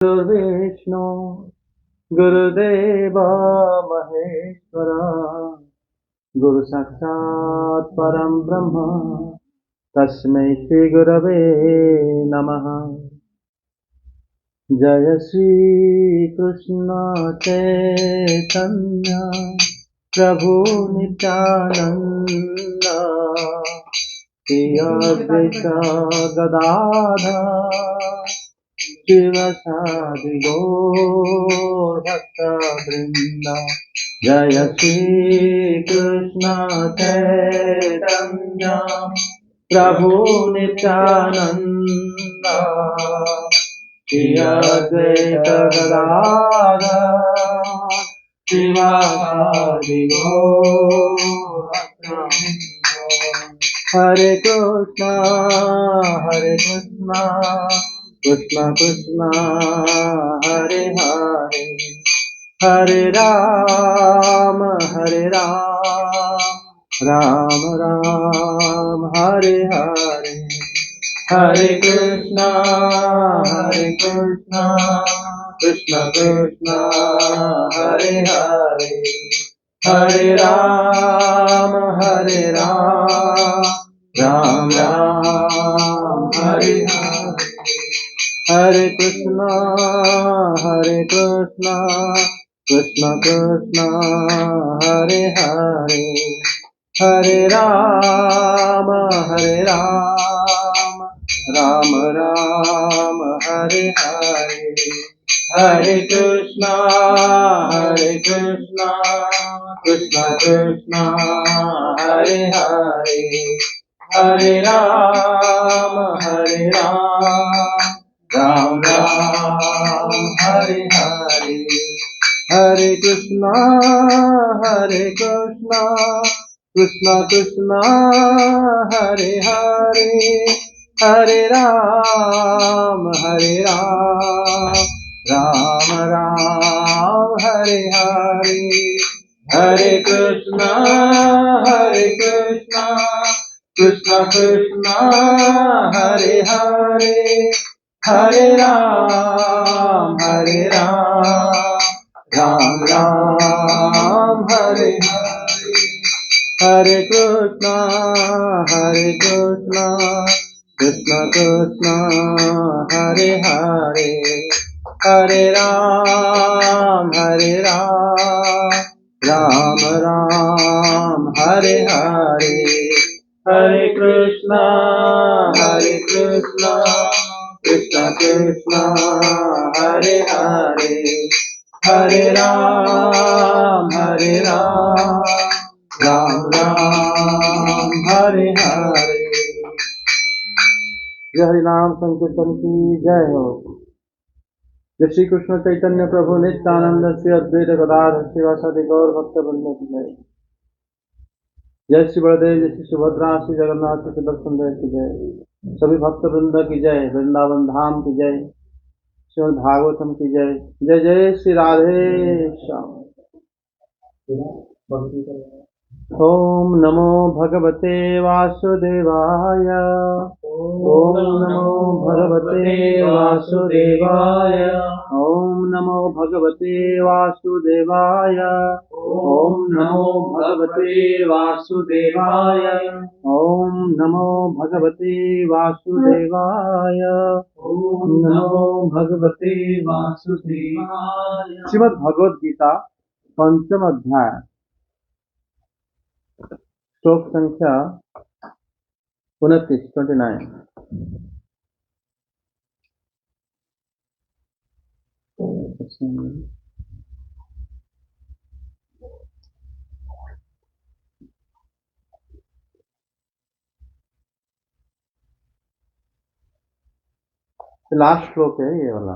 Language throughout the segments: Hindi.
गुरुर्विष्णु गुरुदेव महेश्वरा गुरु साक्षात् परम ब्रह्म तस्मै श्री गुरवे नमः। जय श्री कृष्ण चैतन्य प्रभु नित्यानंद श्री अद्वैत गदाधर शिवसादि गौर भक्तवृंद। जय श्री कृष्ण चैतन्य प्रभु नित्यानंद श्री अद्वैत गदाधर शिवसादि गौर भक्तवृंद। हरे कृष्णा कृष्ण कृष्ण हरे हरे हरे राम राम राम हरे हरे। हरे कृष्णा कृष्ण कृष्ण हरे हरे हरे राम राम राम हरे हरे। हरे कृष्णा कृष्ण कृष्ण हरे हरे हरे राम राम राम हरे हरे। हरे कृष्णा कृष्ण कृष्ण हरे हरे हरे राम राम राम हरे हरे। हरे कृष्णा कृष्ण कृष्ण हरे हरे हरे राम राम राम हरे हरे। हरे कृष्णा कृष्ण कृष्ण हरे हरे हरे राम राम राम हरे हरे। हरे कृष्णा कृष्ण कृष्ण हरे हरे हरे राम राम राम हरे हरे। हरे कृष्णा कृष्ण कृष्ण हरे हरे हरे राम राम राम हरे हरे। जय हरि नाम संकीर्तन की जय हो। जय श्री कृष्ण चैतन्य प्रभु नित्यानंद श्री अद्वैत गदाधर शिवासादि गौर भक्तवृंद की जय। जय श्री बलदेव जय श्री सुभद्रा श्री जगन्नाथ श्री सुदर्शन देव की जय। सभी भक्तवृंद की जय। वृंदावन धाम की जय। श्रीमद् भागवतम की जय। जय जय श्री राधे श्याम। ओम नमो भगवते वासुदेवाय। ओम नमो भगवते वासुदेवाय। ओम नमो भगवते वासुदेवाय। ओम नमो भगवते वासुदेवाय। ओम नमो भगवते वासुदेवाय। ओम नमो भगवते वासुदेवाय। श्रीमद् भगवद गीता पंचम अध्याय श्लोक संख्या 29। लास्ट श्लोक है ये वाला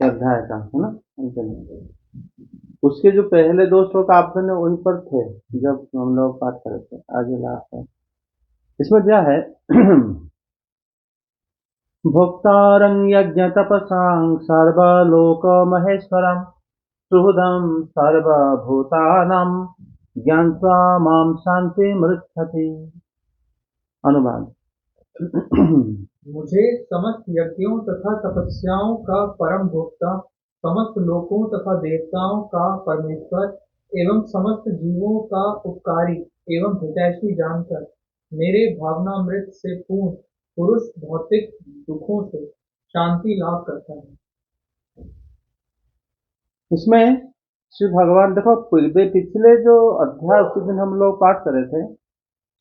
अध्याय का, है ना। उसके जो पहले दो श्लोक आपने उन पर थे जब हम लोग पाठ कर रहे थे। आगे लास्ट है। इसमें क्या है भोक्तारं यज्ञ तपसां सर्वलोक महेश्वरं सुहृदं सर्वभूतानां ज्ञात्वा मां शान्तिमृच्छति। अनुवाद मुझे समस्त यज्ञों तथा तपस्याओं का परम भोक्ता, समस्त लोकों तथा देवताओं का परमेश्वर एवं समस्त जीवों का उपकारी एवं हितैषी जानकर मेरे भावनामृत से पूर्ण पुरुष भौतिक दुखों से शांति लाभ करता है। इसमें श्री भगवान देखो, पिछले जो अध्याय उसी दिन हम लोग पाठ कर रहे थे,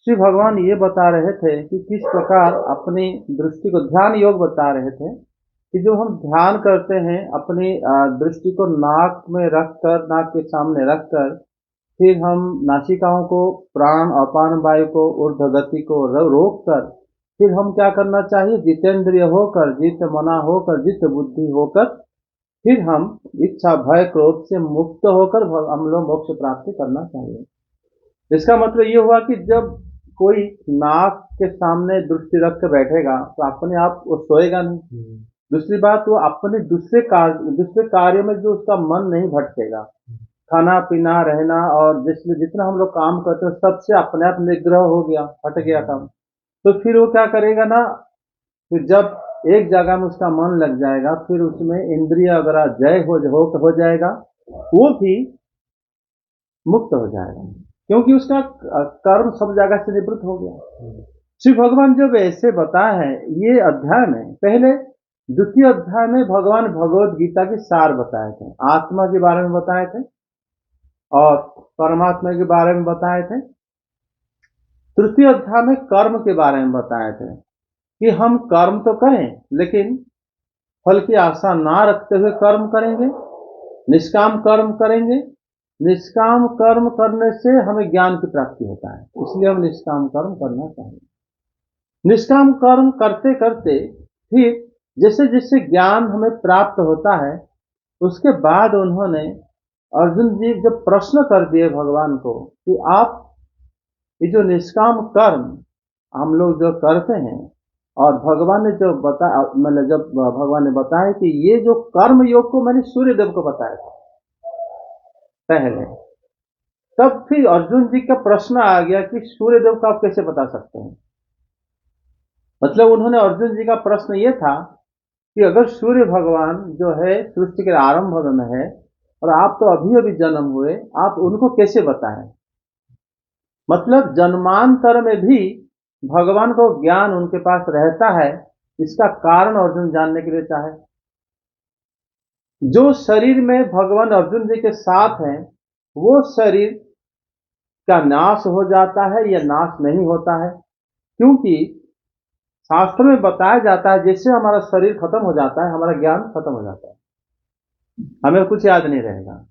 श्री भगवान ये बता रहे थे कि किस प्रकार अपनी दृष्टि को, ध्यान योग बता रहे थे कि जो हम ध्यान करते हैं अपनी दृष्टि को नाक में रखकर, नाक के सामने रखकर, फिर हम नासिकाओं को, प्राण अपान वायु को, ऊर्ध्व गति को रोक कर, फिर हम क्या करना चाहिए, जितेंद्रिय होकर, जित मना होकर, जित बुद्धि होकर, फिर हम इच्छा भय क्रोध से मुक्त होकर हम लोग मोक्ष प्राप्ति करना चाहिए। इसका मतलब ये हुआ कि जब कोई नाक के सामने दृष्टि रख के बैठेगा तो अपने आप वो सोएगा नहीं। दूसरी बात, वो अपने दूसरे कार्य में जो उसका मन नहीं भटकेगा, खाना पीना रहना और जितना हम लोग काम करते हैं सबसे अपने आप निग्रह हो गया, हट गया काम, तो फिर वो क्या करेगा ना, फिर जब एक जगह में उसका मन लग जाएगा, फिर उसमें इंद्रिय अगर जय हो जाएगा, वो भी मुक्त हो जाएगा, क्योंकि उसका कर्म सब जगह से निवृत्त हो गया। श्री भगवान जब ऐसे बताए हैं ये अध्याय में, पहले द्वितीय अध्याय में भगवान भगवत गीता की सार बताए थे, आत्मा के बारे में बताए थे और परमात्मा के बारे में बताए थे। तृतीय अध्याय में कर्म के बारे में बताए थे कि हम कर्म तो करें लेकिन फल की आशा ना रखते हुए कर्म करेंगे, निष्काम कर्म करेंगे। निष्काम कर्म करने से हमें ज्ञान की प्राप्ति होता है, इसलिए हम निष्काम कर्म करना चाहिए। निष्काम कर्म करते करते फिर जैसे जैसे ज्ञान हमें प्राप्त होता है, उसके बाद उन्होंने, अर्जुन जी जब प्रश्न कर दिए भगवान को कि आप ये जो निष्काम कर्म हम लोग जो करते हैं, और भगवान ने जो बताया, मतलब जब भगवान ने बताया कि ये जो कर्म योग को मैंने सूर्य देव को बताया था पहले, तब फिर अर्जुन जी का प्रश्न आ गया कि सूर्य देव को आप कैसे बता सकते हैं। मतलब उन्होंने, अर्जुन जी का प्रश्न ये था कि अगर सूर्य भगवान जो है सृष्टि के आरंभ में है और आप तो अभी अभी जन्म हुए, आप उनको कैसे बताएं। मतलब जन्मांतर में भी भगवान को ज्ञान उनके पास रहता है, इसका कारण अर्जुन जानने के लिए चाहे। जो शरीर में भगवान अर्जुन जी के साथ हैं, वो शरीर का नाश हो जाता है या नाश नहीं होता है, क्योंकि शास्त्र में बताया जाता है जैसे हमारा शरीर खत्म हो जाता है, हमारा ज्ञान खत्म हो जाता है, हमें कुछ याद नहीं रहेगा।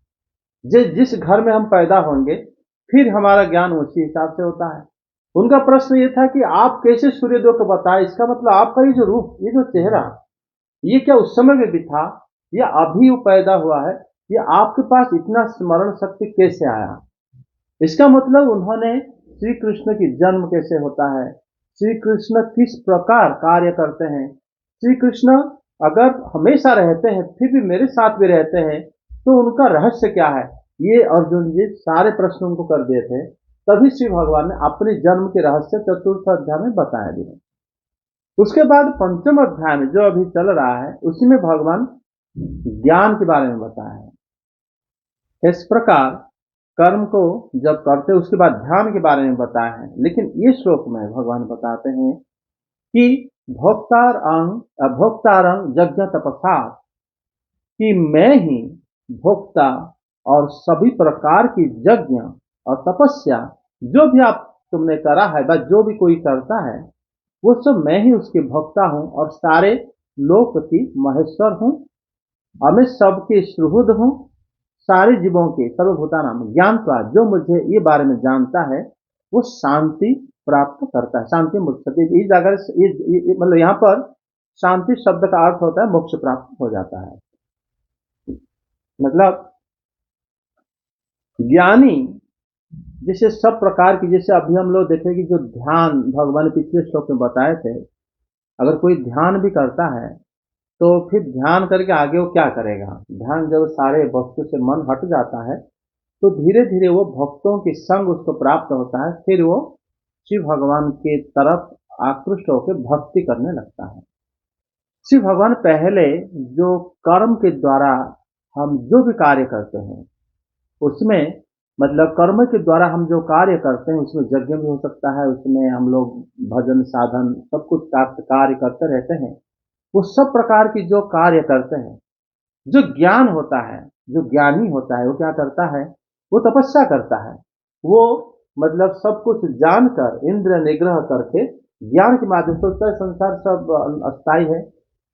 जिस घर में हम पैदा होंगे फिर हमारा ज्ञान उसी हिसाब से होता है। उनका प्रश्न ये था कि आप कैसे सूर्यदेव को बताए, इसका मतलब आपका ये जो रूप, ये जो चेहरा, ये क्या उस समय में भी था या अभी वो पैदा हुआ है, ये आपके पास इतना स्मरण शक्ति कैसे आया। इसका मतलब उन्होंने श्री कृष्ण की जन्म कैसे होता है, श्री कृष्ण किस प्रकार कार्य करते हैं, श्री कृष्ण अगर हमेशा रहते हैं फिर भी मेरे साथ भी रहते हैं तो उनका रहस्य क्या है, ये अर्जुन जी सारे प्रश्न उनको कर दिए थे। तभी श्री भगवान ने अपने जन्म के रहस्य चतुर्थ अध्याय में बताया दिए। उसके बाद पंचम अध्याय में जो अभी चल रहा है उसी में भगवान ज्ञान के बारे में बताया है। इस प्रकार कर्म को जब करते उसके बाद ध्यान के बारे में बताया है, लेकिन ये श्लोक में भगवान बताते हैं कि भोक्तारंग यज्ञ तपसा, कि मैं ही भोक्ता और सभी प्रकार की यज्ञ और तपस्या जो भी आप तुमने करा है, बस जो भी कोई करता है वो सब मैं ही उसके भोक्ता हूं और सारे लोक की महेश्वर हूं, और मैं सबके सुहृद हूं, सारे जीवों के सर्वभूता नाम ज्ञान का, जो मुझे ये बारे में जानता है वो शांति प्राप्त करता है। शांति मुक्त, इस जगह मतलब यहाँ पर शांति शब्द का अर्थ होता है मोक्ष प्राप्त हो जाता है। मतलब ज्ञानी जैसे सब प्रकार की, जैसे अभी हम लोग देखें कि जो ध्यान भगवान पिछले श्लोक में बताए थे, अगर कोई ध्यान भी करता है तो फिर ध्यान करके आगे वो क्या करेगा, ध्यान जब सारे वस्तु से मन हट जाता है तो धीरे धीरे वो भक्तों के संग उसको प्राप्त होता है, फिर वो शिव भगवान के तरफ आकृष्ट होकर भक्ति करने लगता है। शिव भगवान पहले जो कर्म के द्वारा हम जो भी कार्य करते हैं उसमें, मतलब कर्म के द्वारा हम जो कार्य करते हैं उसमें यज्ञ भी हो सकता है, उसमें हम लोग भजन साधन सब कुछ कार्य करते रहते हैं। वो सब प्रकार की जो कार्य करते हैं, जो ज्ञान होता है, जो ज्ञानी होता है वो क्या करता है, वो तपस्या करता है। वो मतलब सब कुछ जानकर इंद्र निग्रह करके ज्ञान के माध्यम से सोचता है संसार सब अस्थाई है।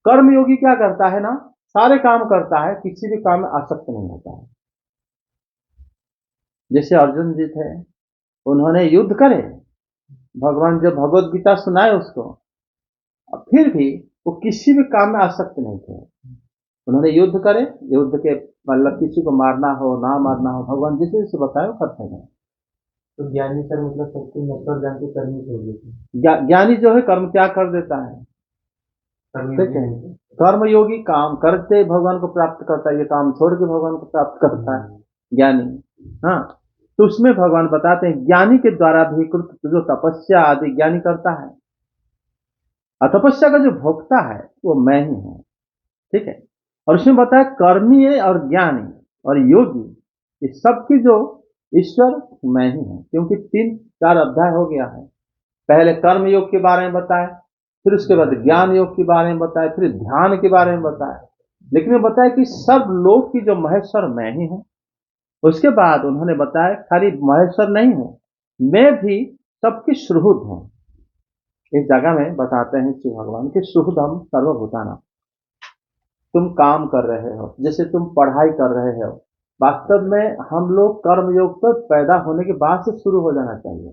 कर्मयोगी क्या करता है ना, सारे काम करता है, किसी भी काम में आसक्त नहीं होता है। जैसे अर्जुन जी थे, उन्होंने युद्ध करे, भगवान जब भगवत गीता सुनाए उसको, फिर भी वो किसी भी काम में आसक्त नहीं थे। उन्होंने युद्ध करे, युद्ध के मतलब किसी को मारना हो ना मारना हो, भगवान जिसे जिसे बताए वो करते हैं। तो ज्ञानी सर मतलब सबको नश्वर जान के करनी चाहिए। ज्ञानी जो है कर्म त्याग कर देता है, ठीक है। कर्मयोगी काम करते भगवान को प्राप्त करता है, ये काम छोड़ के भगवान को प्राप्त करता है ज्ञानी। हाँ, तो उसमें भगवान बताते हैं ज्ञानी के द्वारा भी कृत जो तपस्या आदि ज्ञानी करता है, और तपस्या का जो भोक्ता है वो मैं ही हूं, ठीक है। और उसमें बताया कर्मी और ज्ञानी और योगी, ये सबकी जो ईश्वर मैं ही हूं, क्योंकि 3-4 अध्याय हो गया है। पहले कर्म योग के बारे में बताया, फिर उसके बाद ज्ञान योग के बारे में बताया, फिर ध्यान के बारे में बताया, लेकिन वो बताया कि सब लोग की जो महेश्वर मैं ही हूं। उसके बाद उन्होंने बताया खाली महेश्वर नहीं हूं, मैं भी सबकी सुहृद हूं। इस जगह में बताते हैं श्री भगवान की सुहृदम सर्वभूताना। तुम काम कर रहे हो, जैसे तुम पढ़ाई कर रहे हो, वास्तव में हम लोग कर्मयोग पर पैदा होने के बाद से शुरू हो जाना चाहिए,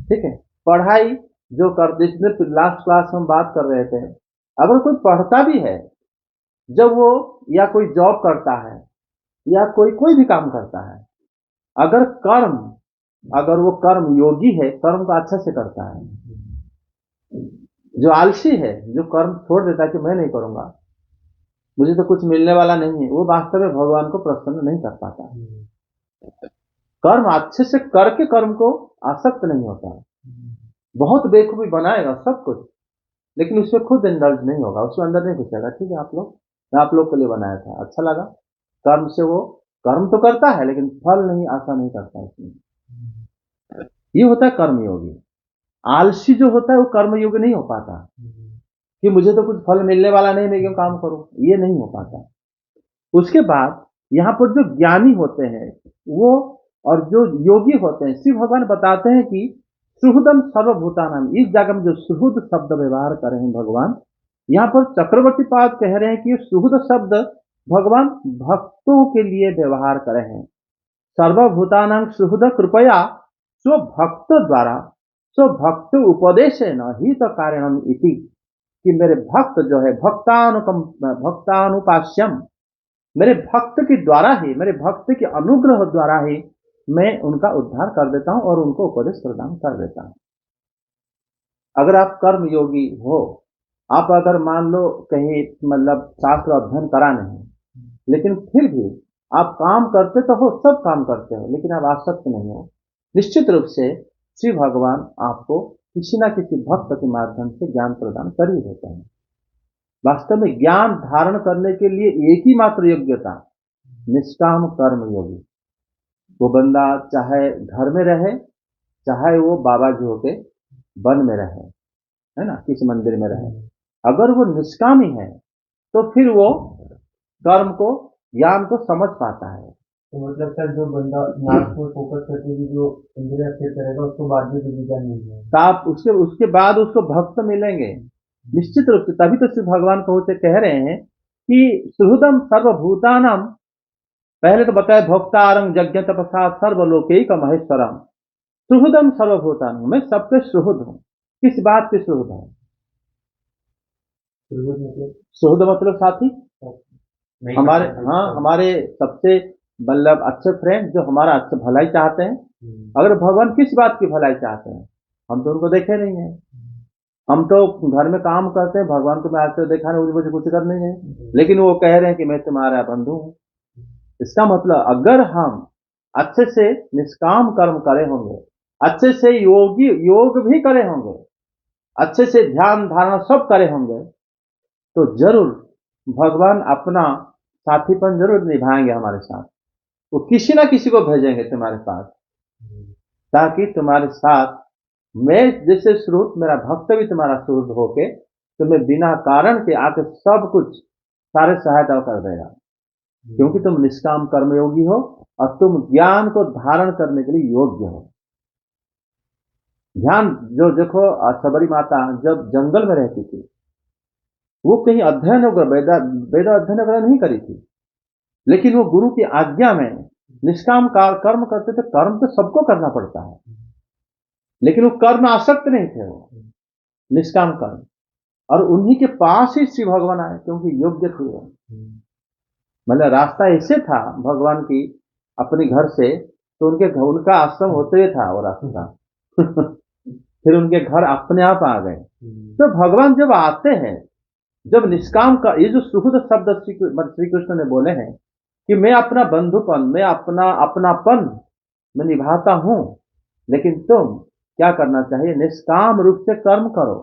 ठीक है। पढ़ाई जो कर, जिसने लास्ट क्लास में बात कर रहे थे, अगर कोई पढ़ता भी है, जब वो या कोई जॉब करता है या कोई भी काम करता है, अगर कर्म, अगर वो कर्म योगी है, कर्म को अच्छे से करता है। जो आलसी है, जो कर्म छोड़ देता है कि मैं नहीं करूंगा, मुझे तो कुछ मिलने वाला नहीं है, वो वास्तव में भगवान को प्रसन्न नहीं कर पाता। कर्म अच्छे से करके कर्म को आसक्त नहीं होता है। बहुत बेखूबी बनाएगा सब कुछ, लेकिन उसमें खुद इंडल्ज नहीं होगा, उसके अंदर नहीं घुसेगा। ठीक है, मैं आप लोग के लिए बनाया था, अच्छा लगा। कर्म से वो कर्म तो करता है लेकिन फल नहीं, आशा नहीं करता उसमें। ये होता है कर्मयोगी। आलसी जो होता है वो कर्मयोगी नहीं हो पाता कि मुझे तो कुछ फल मिलने वाला नहीं, मैं क्यों काम करूं, ये नहीं हो पाता। उसके बाद यहाँ पर जो ज्ञानी होते हैं वो, और जो योगी होते हैं, शिव भगवान बताते हैं कि सुहृदम सर्वभूतानाम। इस जगह में जो सुहृद शब्द व्यवहार कर रहे हैं भगवान, यहाँ पर चक्रवर्ती पाद कह रहे हैं कि सुहृद शब्द भगवान भक्तों के लिए व्यवहार करे हैं। सर्वभूतानां सुहृद कृपया स्व भक्त द्वारा स्व भक्त उपदेश न हित कारणम इति, कि मेरे भक्त जो है भक्तानुपास्यम, मेरे भक्त के द्वारा ही, मेरे भक्त के अनुग्रह द्वारा ही मैं उनका उद्धार कर देता हूं और उनको उपदेश प्रदान कर देता हूं। अगर आप कर्म योगी हो, आप अगर मान लो कहीं मतलब शास्त्र अध्ययन करा नहीं, लेकिन फिर भी आप काम करते तो हो, सब काम करते हो, लेकिन आप आसक्त नहीं हो, निश्चित रूप से श्री भगवान आपको किसी न किसी भक्त के माध्यम से ज्ञान प्रदान कर ही देते हैं। वास्तव में ज्ञान धारण करने के लिए एक ही मात्र योग्यता, निष्काम कर्म योगी। वो बंदा चाहे घर में रहे, चाहे वो बाबा जी होके वन में रहे, है ना, किसी मंदिर में रहे, अगर वो निष्कामी है तो फिर वो कर्म को, ज्ञान को समझ पाता है। तो मतलब सर जो बंदा नाक को फोकस करके भी जो इंद्रिय स्थिर करेगा उसको बाद में भी ज्ञान मिल जाएगा, तो आप उसके बाद उसको भक्त मिलेंगे निश्चित रूप से। तभी तो श्री भगवान कहते कह रहे हैं कि सुहृदम सर्वभूतानाम, पहले तो बताया भोक्तारं यज्ञ तपसा सर्वलोकैक महेश्वरम, सुहृदम सर्वभूतानां, मैं सबके सुहृद हूं। किस बात के सुहृद हूं? सुहृद मतलब साथी, हमारे, हाँ, हमारे सबसे मतलब अच्छे फ्रेंड, जो हमारा अच्छा भलाई चाहते हैं। अगर भगवान किस बात की भलाई चाहते हैं, हम तो उनको देखे नहीं है। हम तो घर में काम करते हैं, भगवान को मैं आज तक देखा नहीं, मुझे कुछ कर नहीं है, लेकिन वो कह रहे हैं कि मैं तुम्हारा बंधु हूं। इसका मतलब अगर हम अच्छे से निष्काम कर्म करे होंगे, अच्छे से योग भी करे होंगे, अच्छे से ध्यान धारणा सब करे होंगे, तो जरूर भगवान अपना साथीपन जरूर निभाएंगे हमारे साथ। वो किसी ना किसी को भेजेंगे तुम्हारे पास, ताकि तुम्हारे साथ मैं जैसे सुहृद, मेरा भक्त भी तुम्हारा सुहृद होके तुम्हें बिना कारण के आके सब कुछ सारे सहायता कर देगा, क्योंकि तुम निष्काम कर्मयोगी हो और तुम ज्ञान को धारण करने के लिए योग्य हो। ध्यान जो देखो, सबरी माता जब जंगल में रहती थी, वो कहीं अध्ययन वगैरह वेद अध्ययन वगैरह नहीं करी थी, लेकिन वो गुरु की आज्ञा में निष्काम कर्म करते थे। कर्म तो सबको करना पड़ता है, लेकिन वो कर्म आसक्त नहीं थे, वो निष्काम कर्म। और उन्हीं के पास ही श्री भगवान आए, क्योंकि योग्य थे वो। मतलब रास्ता ऐसे था भगवान की अपने घर से, तो उनका आश्रम होते हुए था वो रास्ता फिर उनके घर अपने आप आ गए। तो भगवान जब आते हैं, जब निष्काम का ये जो सुहृद शब्द श्री कृष्ण ने बोले हैं कि मैं अपना बंधुपन, मैं अपनापन मैं निभाता हूं, लेकिन तुम क्या करना चाहिए, निष्काम रूप से कर्म करो।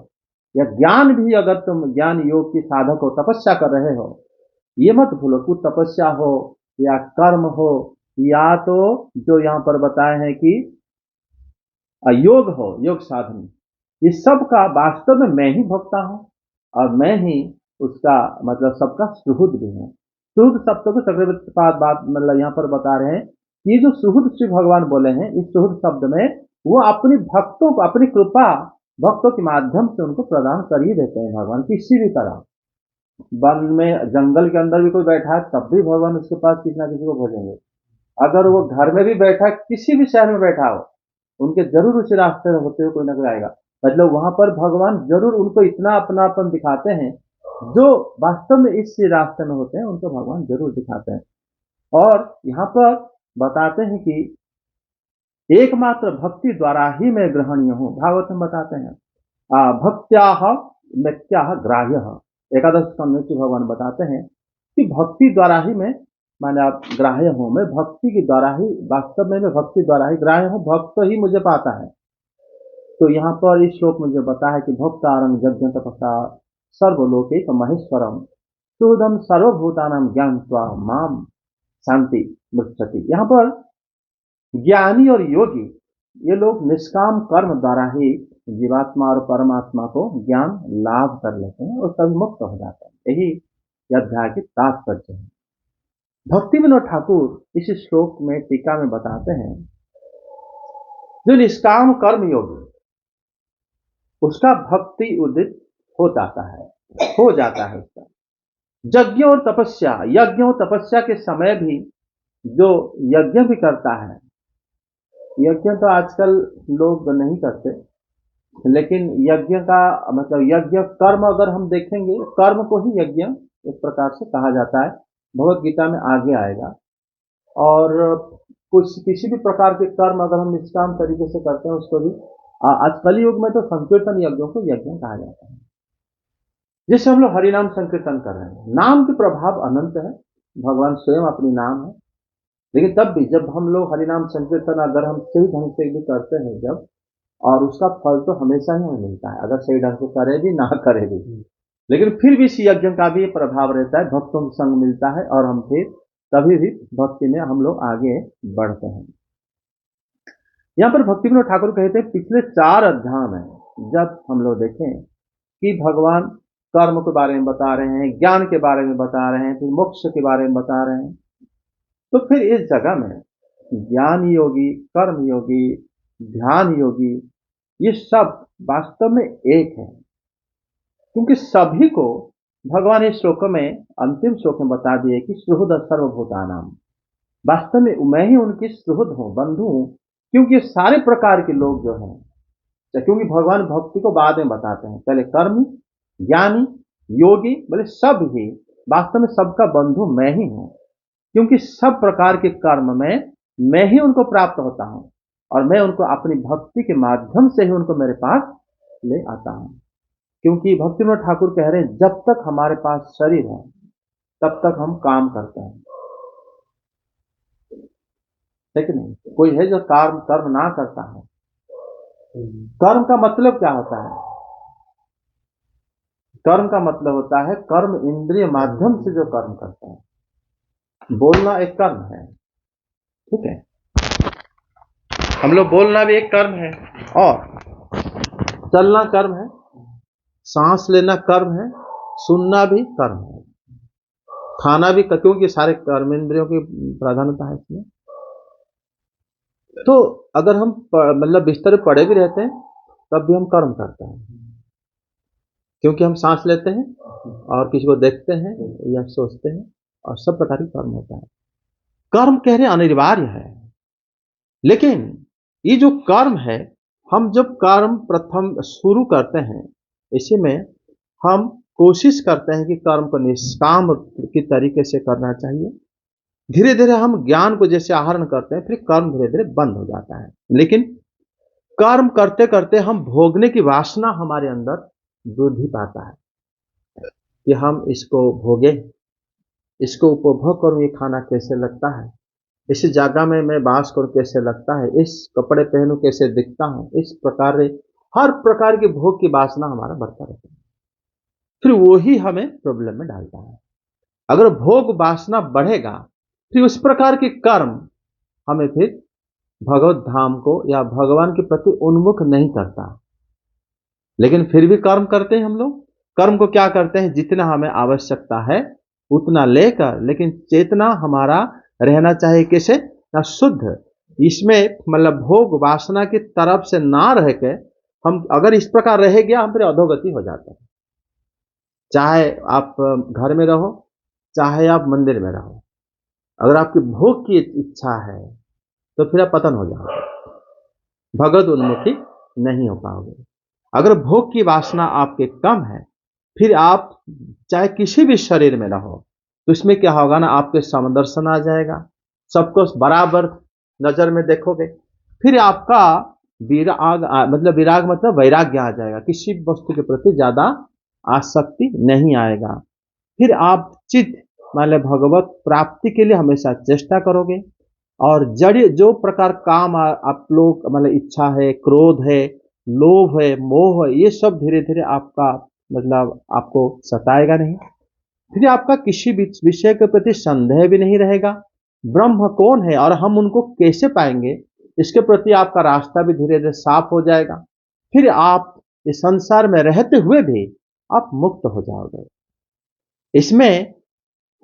या ज्ञान भी, अगर तुम ज्ञान योग की साधक हो, तपस्या कर रहे हो, ये मत भूलो कि तपस्या हो या कर्म हो, या तो जो यहां पर बताए हैं कि योग हो, योग साधन, ये सब का वास्तव में मैं ही भोगता हूं और मैं ही उसका मतलब सबका सुहृद भी हूं। सुहृद शब्द को चक्रवर्ती बात मतलब यहां पर बता रहे हैं कि ये जो सुहृद श्री भगवान बोले हैं, इस सुहृद शब्द में वो अपनी भक्तों को अपनी कृपा भक्तों के माध्यम से उनको प्रदान कर ही देते हैं भगवान, किसी भी तरह। वन में जंगल के अंदर भी कोई बैठा है, तब भी भगवान उसके पास किसी ना किसी को भेजेंगे। अगर वो घर में भी बैठा है, किसी भी शहर में बैठा हो, उनके जरूर उसी रास्ते में होते हुए कोई ना कोई आएगा। मतलब वहां पर भगवान जरूर उनको इतना अपनापन दिखाते हैं, जो वास्तव में इस रास्ते में होते हैं उनको भगवान जरूर दिखाते हैं। और यहाँ पर बताते हैं कि एकमात्र भक्ति द्वारा ही मैं ग्रहणीय हूँ। भागवत में बताते हैं भक्त्याह मृत्याह ग्राह्य। एकादश स्कंद में भगवान बताते हैं कि भक्ति द्वारा ही मैं माने आप ग्राह्य हूं, मैं भक्ति के द्वारा ही, वास्तव में मैं भक्ति द्वारा ही ग्राह्य हूं, भक्त ही मुझे पाता है। तो यहाँ पर इस श्लोक में जो बता है कि भक्तारं यज्ञ तपसा सर्वलोकैक महेश्वरम सुहृदं सर्वभूतानां ज्ञात्वा माम शांति मुच्यते। यहाँ पर ज्ञानी और योगी ये लोग निष्काम कर्म द्वारा ही जीवात्मा और परमात्मा को ज्ञान लाभ कर लेते हैं और सभी मुक्त हो जाते हैं। यही अध्याय की तात्पर्य है। भक्ति विनोद ठाकुर इस श्लोक में टीका में बताते हैं, जो निष्काम कर्म योगी उसका भक्ति उदित हो जाता है उसका। यज्ञ और तपस्या के समय भी जो यज्ञ भी करता है, यज्ञ तो आजकल लोग नहीं करते, लेकिन यज्ञ का मतलब यज्ञ कर्म अगर हम देखेंगे, कर्म को ही यज्ञ इस प्रकार से कहा जाता है, भगवत गीता में आगे आएगा। और कुछ किसी भी प्रकार के कर्म अगर हम निष्काम तरीके से करते हैं, उसको भी आज कलयुग में तो संकीर्तन यज्ञों को यज्ञ कहा जाता है। जैसे हम लोग हरिनाम संकीर्तन कर रहे हैं, नाम के प्रभाव अनंत है, भगवान स्वयं अपनी नाम है, लेकिन तब भी जब हम लोग हरिनाम संकीर्तन अगर हम सही ढंग से भी करते हैं जब, और उसका फल तो हमेशा ही हमें मिलता है, अगर सही ढंग से करे भी ना करे भी, लेकिन फिर भी इस यज्ञ का भी प्रभाव रहता है, भक्तों को संग मिलता है और हम फिर तभी भी भक्ति में हम लोग आगे बढ़ते हैं। यहाँ पर भक्ति विनोद ठाकुर कहते हैं, पिछले 4 अध्याय में जब हम लोग देखें कि भगवान कर्म के बारे में बता रहे हैं, ज्ञान के बारे में बता रहे हैं, फिर मोक्ष के बारे में बता रहे हैं, तो फिर इस जगह में ज्ञान योगी, कर्म योगी, ध्यान योगी, ये सब वास्तव में एक है, क्योंकि सभी को भगवान इस श्लोक में, अंतिम श्लोक में बता दिए कि सुहृद सर्वभूतानाम, वास्तव में मैं ही उनकी सुहृद हूं, बंधु हूं, क्योंकि ये सारे प्रकार के लोग जो हैं, क्योंकि भगवान भक्ति को बाद में बताते हैं, पहले कर्मी, ज्ञानी, योगी, बोले सब ही वास्तव में सबका बंधु मैं ही हूं, क्योंकि सब प्रकार के कर्म में मैं ही उनको प्राप्त होता हूं और मैं उनको अपनी भक्ति के माध्यम से ही उनको मेरे पास ले आता हूं। क्योंकि भक्ति विनोद ठाकुर कह रहे हैं, जब तक हमारे पास शरीर है तब तक हम काम करते हैं, ठीक नहीं? कोई है जो कर्म ना करता है। कर्म का मतलब क्या होता है? कर्म का मतलब होता है कर्म इंद्रिय माध्यम से जो कर्म करता है। बोलना एक कर्म है, ठीक है, हम लोग बोलना भी एक कर्म है, और चलना कर्म है, सांस लेना कर्म है, सुनना भी कर्म है, खाना भी, क्योंकि सारे कर्म इंद्रियों की प्राधान्यता है इसमें। तो अगर हम मतलब बिस्तर पर पड़े भी रहते हैं तब भी हम कर्म करते हैं, क्योंकि हम सांस लेते हैं और किसी को देखते हैं या सोचते हैं, और सब प्रकार के कर्म होता है। कर्म कह रहे अनिवार्य है, लेकिन ये जो कर्म है, हम जब कर्म प्रथम शुरू करते हैं, इसी में हम कोशिश करते हैं कि कर्म को निष्काम की तरीके से करना चाहिए। धीरे धीरे हम ज्ञान को जैसे आहरण करते हैं, फिर कर्म धीरे धीरे बंद हो जाता है। लेकिन कर्म करते करते हम भोगने की वासना हमारे अंदर वृद्धि पाता है कि हम इसको भोगे, इसको उपभोग करूं, ये खाना कैसे लगता है, इस जगह में मैं वास करूं कैसे लगता है, इस कपड़े पहनूं कैसे दिखता हूं, इस प्रकार हर प्रकार की भोग की वासना हमारा बढ़ता रहता है। फिर वही हमें प्रॉब्लम में डालता है। अगर भोग वासना बढ़ेगा, फिर उस प्रकार के कर्म हमें फिर भगवत धाम को या भगवान के प्रति उन्मुख नहीं करता। लेकिन फिर भी कर्म करते हैं हम लोग। कर्म को क्या करते हैं, जितना हमें आवश्यकता है उतना लेकर, लेकिन चेतना हमारा रहना चाहिए कैसे, ना शुद्ध, इसमें मतलब भोग वासना की तरफ से ना रह के, हम अगर इस प्रकार रह गया हम फिर अधोगति हो जाते हैं। चाहे आप घर में रहो, चाहे आप मंदिर में रहो, अगर आपकी भोग की इच्छा है तो फिर आप पतन हो जाओगे, भगवत उन्मुखी नहीं हो पाओगे। अगर भोग की वासना आपके कम है, फिर आप चाहे किसी भी शरीर में रहो, तो इसमें क्या होगा ना, आपके समदर्शन आ जाएगा, सबको बराबर नजर में देखोगे। फिर आपका विराग मतलब विराग मतलब वैराग्य आ जाएगा, किसी वस्तु के प्रति ज्यादा आसक्ति नहीं आएगा। फिर आप चित्त मतलब भगवत प्राप्ति के लिए हमेशा चेष्टा करोगे, और जड़ जो प्रकार काम आप लोग मतलब इच्छा है, क्रोध है, लोभ है, मोह है, ये सब धीरे धीरे आपका मतलब आपको सताएगा नहीं। फिर आपका किसी भी विषय के प्रति संदेह भी नहीं रहेगा। ब्रह्म कौन है और हम उनको कैसे पाएंगे, इसके प्रति आपका रास्ता भी धीरे धीरे साफ हो जाएगा। फिर आप इस संसार में रहते हुए भी आप मुक्त हो जाओगे। इसमें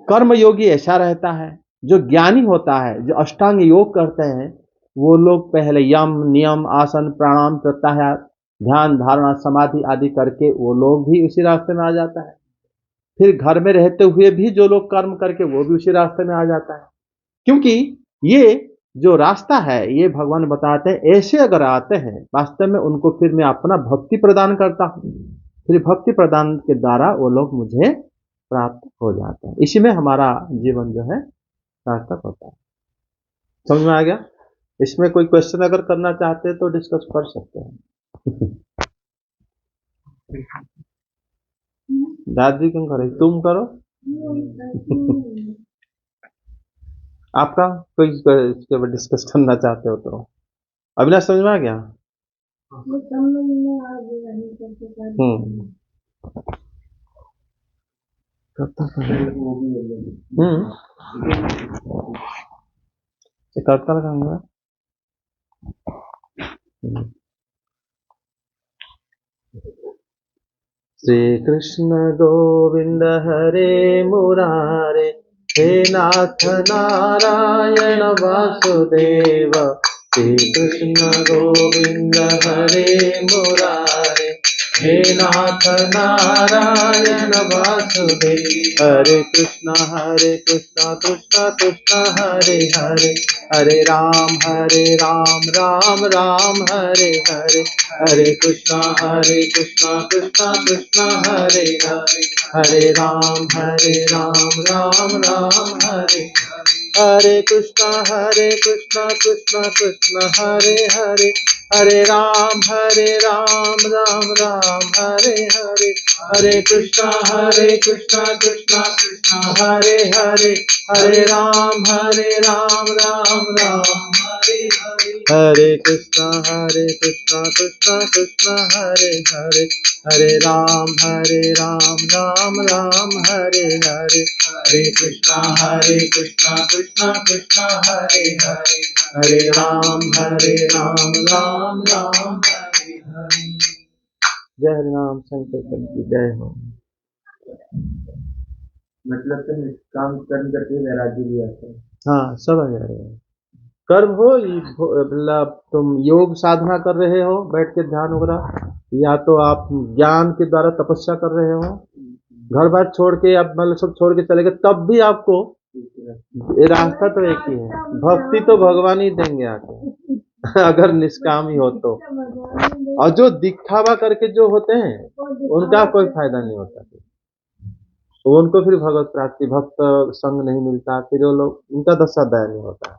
कर्मयोगी ऐसा रहता है, जो ज्ञानी होता है, जो अष्टांग योग करते हैं, वो लोग पहले यम नियम आसन प्राणायाम प्रत्याहार ध्यान धारणा समाधि आदि करके वो लोग भी उसी रास्ते में आ जाता है। फिर घर में रहते हुए भी जो लोग कर्म करके वो भी उसी रास्ते में आ जाता है, क्योंकि ये जो रास्ता है ये भगवान बताते हैं, ऐसे अगर आते हैं वास्तव में उनको फिर मैं अपना भक्ति प्रदान करता हूँ, फिर भक्ति प्रदान के द्वारा वो लोग मुझे प्राप्त हो जाते हैं। इसी में हमारा जीवन जो है सार्थक होता है। समझ में आ गया? इसमें कोई क्वेश्चन अगर करना चाहते हैं तो डिस्कस कर सकते हैं। दादी क्यों करे, तुम करो। आपका कोई इसके ऊपर डिस्कस करना चाहते हो तो अविनाश समझ में आ गया? करता लगाऊंगा। श्री कृष्ण गोविंद हरे मुरारे, हे नाथ नारायण वासुदेव। श्री कृष्ण गोविंद हरे मुरारे, हे नाथ नारायण वासुदेव। हरे कृष्ण कृष्ण कृष्ण हरे हरे, हरे राम राम राम हरे हरे। हरे कृष्ण कृष्ण कृष्ण हरे हरे, हरे राम राम राम हरे हरे। हरे कृष्ण कृष्ण कृष्ण हरे हरे, हरे राम राम राम हरे हरे। हरे कृष्ण कृष्ण कृष्ण हरे हरे, हरे राम राम राम हरे हरे। हरे कृष्णा कृष्णा कृष्णा हरे हरे, हरे राम राम राम हरे हरे, हरे कृष्णा कृष्णा कृष्णा हरे हरे, हरे राम राम राम हरे हरे। जय हरि नाम संकीर्तन की जय हो। मतलब तो काम कर्म करके वैराग्य भी आता है। हाँ, सब आ जा रहे हैं। कर्म हो, मतलब तुम योग साधना कर रहे हो बैठ के ध्यान वगैरह, या तो आप ज्ञान के द्वारा तपस्या कर रहे हो, घर बार छोड़ के आप मतलब सब छोड़ के चले गए, तब भी आपको ये रास्ता तो एक ही है, भक्ति तो भगवान ही देंगे आके अगर निष्काम ही हो तो। और जो दिखावा करके जो होते हैं उनका कोई फायदा नहीं होता, तो उनको फिर भगवत प्राप्ति भक्त संग नहीं मिलता, फिर वो लोग उनका दशा दयनीय होता है।